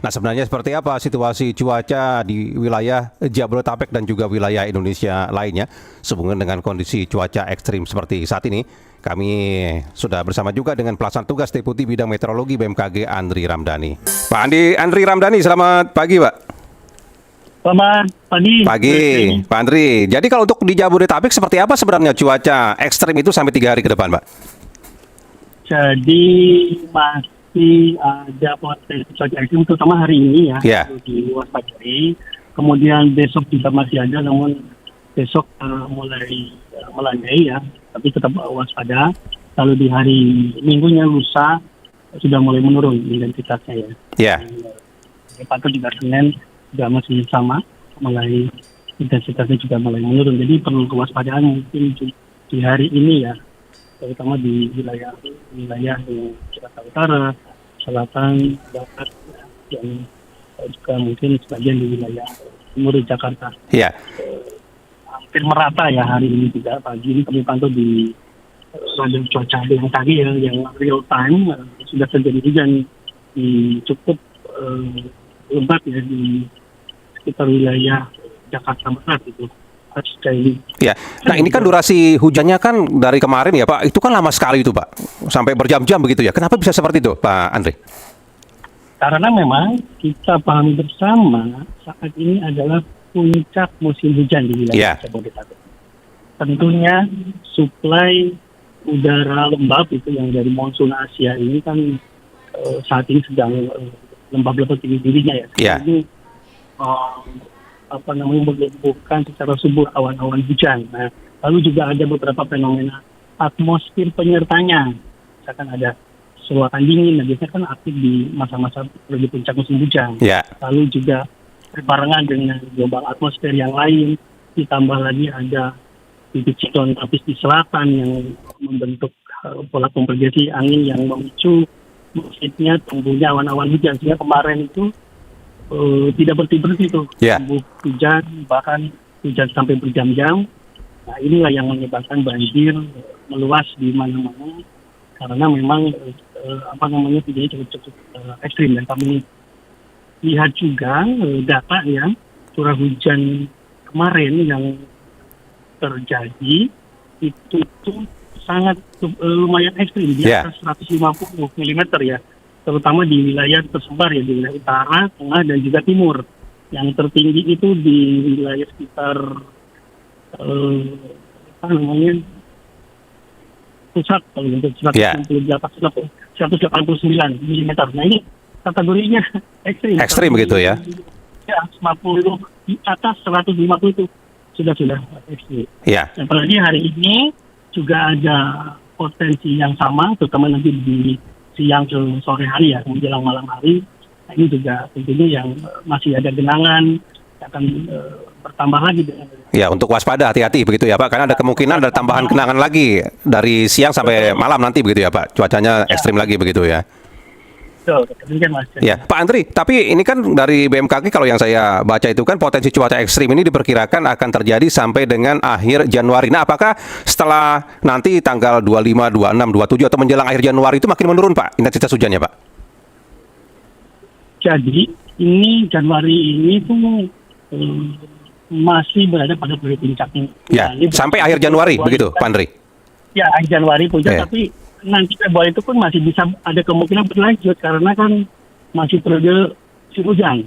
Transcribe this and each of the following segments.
Nah, sebenarnya seperti apa situasi cuaca di wilayah Jabodetabek dan juga wilayah Indonesia lainnya sehubungan dengan kondisi cuaca ekstrim seperti saat ini? Kami sudah bersama juga dengan pelaksana tugas Deputi Bidang Meteorologi BMKG Andri Ramdhani. Pak Andri Ramdhani, selamat pagi, Pak. Selamat pagi. Pagi, Pak Andri. Jadi kalau untuk di Jabodetabek seperti apa sebenarnya cuaca ekstrim itu sampai 3 hari ke depan, Pak? Jadi masih ada potensi cuaca ekstrim, terutama hari ini ya, diwaspadai. Kemudian besok juga masih ada, namun besok mulai melandai ya, tapi tetap waspada. Lalu di hari Minggunya lusa sudah mulai menurun intensitasnya ya. Ya. Pantau juga Senin juga masih sama, mulai intensitasnya juga mulai menurun. Jadi perlu kewaspadaan mungkin di hari ini ya, terutama di wilayah Jakarta Utara, Selatan, Barat, yang juga mungkin sebagian di wilayah timur Jakarta. Iya. Hampir merata ya hari ini juga. Pagi ini kami pantau di radar cuaca yang tadi ya, yang real time sudah terjadi hujan di cukup lebat ya di sekitar wilayah Jakarta Barat itu. Ya, nah ini kan durasi hujannya kan dari kemarin ya Pak, itu kan lama sekali itu Pak, sampai berjam-jam begitu ya. Kenapa bisa seperti itu Pak Andri? Karena memang kita pahami bersama saat ini adalah puncak musim hujan di wilayah Jabodetabek. Tentunya suplai udara lembab itu yang dari monsun Asia ini kan saat ini sedang lembab-lembab tinggi-tingginya ya. Ini melumpuhkan secara subur awan-awan hujan. Nah, lalu juga ada beberapa fenomena atmosfer penyertanya. Misalkan ada selokan dingin, nah biasanya kan aktif di masa-masa di puncak musim hujan. Lalu juga berbarengan dengan gelombang atmosfer yang lain, ditambah lagi ada bibit siklon tropis di selatan yang membentuk pola konvergensi angin yang memicu maksudnya tumbuhnya awan-awan hujan. Sehingga kemarin itu tidak berhenti-berhenti tuh, tumbuh hujan, bahkan hujan sampai berjam-jam. Nah, inilah yang menyebabkan banjir meluas di mana-mana karena memang hujannya cukup ekstrim. Dan kami lihat juga data ya, curah hujan kemarin yang terjadi itu tuh sangat lumayan ekstrim, di atas 150 mm ya, terutama di wilayah tersebar ya, di wilayah utara, tengah, dan juga timur. Yang tertinggi itu di wilayah sekitar pusat, kalau untuk 189 mm. Nah ini kategorinya ekstrim. Ekstrim begitu ya? Ya, 50 di atas 150 itu sudah ekstrim. Apalagi hari ini juga ada potensi yang sama, terutama nanti di siang ke sore hari ya, menjelang malam hari. Nah, ini juga tentunya yang masih ada genangan akan bertambah lagi. Ya, untuk waspada, hati-hati begitu ya Pak, karena ada kemungkinan ada tambahan genangan lagi dari siang sampai malam nanti begitu ya Pak, cuacanya ekstrim lagi begitu ya. Ya, Pak Andri, tapi ini kan dari BMKG kalau yang saya baca itu kan potensi cuaca ekstrim ini diperkirakan akan terjadi sampai dengan akhir Januari. Nah, apakah setelah nanti tanggal 25, 26, 27 atau menjelang akhir Januari itu makin menurun Pak intensitas hujannya Pak? Jadi ini Januari ini tuh masih berada pada periode puncaknya. Ya, sampai akhir Januari begitu Pak Andri? Ya, akhir Januari puncak, tapi nanti Februari itu pun masih bisa ada kemungkinan berlanjut karena kan masih periode musim hujan.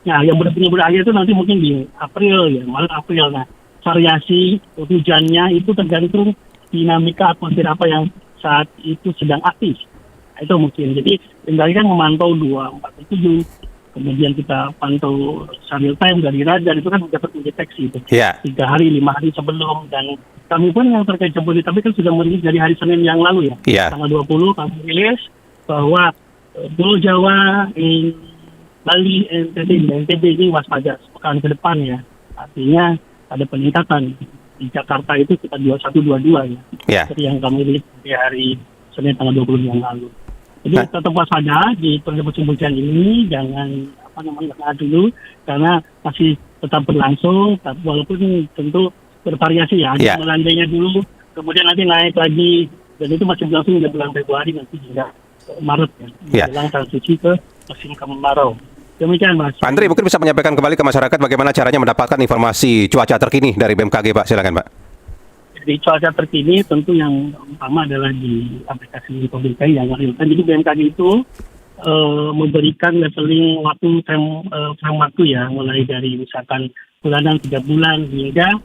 Nah, yang benar-benar berakhir itu nanti mungkin di April ya, maret April. Nah, variasi hujannya itu tergantung dinamika atmosfer apa yang saat itu sedang aktif. Nah, itu mungkin. Jadi tinggal kan memantau 247, kemudian kita pantau real time dari radar itu kan dapat mendeteksi itu 3 hari, 5 hari sebelum. Dan kami pun yang terkait Jabodetabek kan sudah merilis dari hari Senin yang lalu ya. Tanggal 20 kami rilis bahwa Pulau Jawa, Bali, NTB ini waspada sepekan ke depan ya. Artinya ada peningkatan. Di Jakarta itu kita 21-22 ya. Seperti yang kami rilis di hari Senin tanggal 20 yang lalu. Jadi tetap waspada di periode musim hujan ini, jangan dulu karena masih tetap berlangsung, walaupun tentu bervariasi ya. Ada melandainya dulu, kemudian nanti naik lagi, dan itu masih berlangsung hingga bulan Februari nanti hingga Maret ya. Menjelang transisi ke musim kemarau. Demikian Mas. Pak Andri mungkin bisa menyampaikan kembali ke masyarakat bagaimana caranya mendapatkan informasi cuaca terkini dari BMKG, Pak. Silakan, Pak. Jadi cuaca terkini tentu yang utama adalah di aplikasi pemerintah yang real time. Jadi BMKG itu memberikan leveling waktu frame waktu ya, mulai dari misalkan bulanan, 3 bulan hingga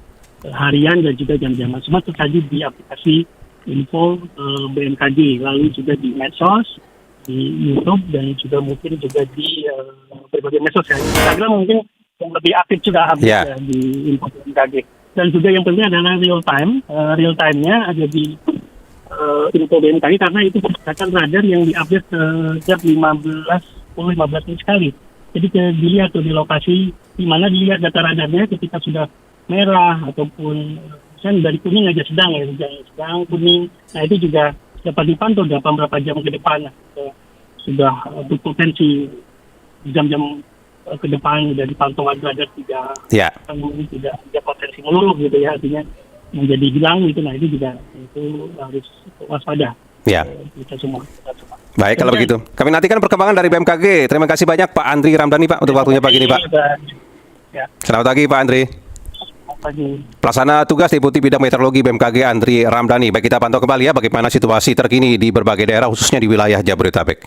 harian dan juga jam-jam. Semua tersaji di aplikasi info BMKG, lalu juga di medsos, di YouTube, dan juga mungkin juga di berbagai medsos ya. Instagram mungkin yang lebih aktif juga update ya, di info BMKG. Dan juga yang penting adalah real time. Real time-nya ada di info BMKG karena itu berdasarkan radar yang diupdate setiap 15 menit sekali. Jadi dilihat tuh di lokasi di mana dilihat data radarnya ketika sudah merah ataupun misalnya dari kuning aja sedang kuning. Nah itu juga dapat dipantau berapa jam ke depan. Sudah berpotensi jam-jam ke depan dari pantauan radar tidak ada potensi meluruh gitu ya, artinya menjadi hilang gitu. Nah itu juga itu harus waspada. Ya. Kita semua. Baik kalau begitu. Kami nantikan perkembangan dari BMKG. Terima kasih banyak Pak Andri Ramdhani Pak untuk waktunya pagi ini Pak. Ya. Selamat pagi Pak Andri. Pagi. Pelaksana tugas Deputi Bidang Meteorologi BMKG Andri Ramdhani. Baik kita pantau kembali ya bagaimana situasi terkini di berbagai daerah khususnya di wilayah Jabodetabek.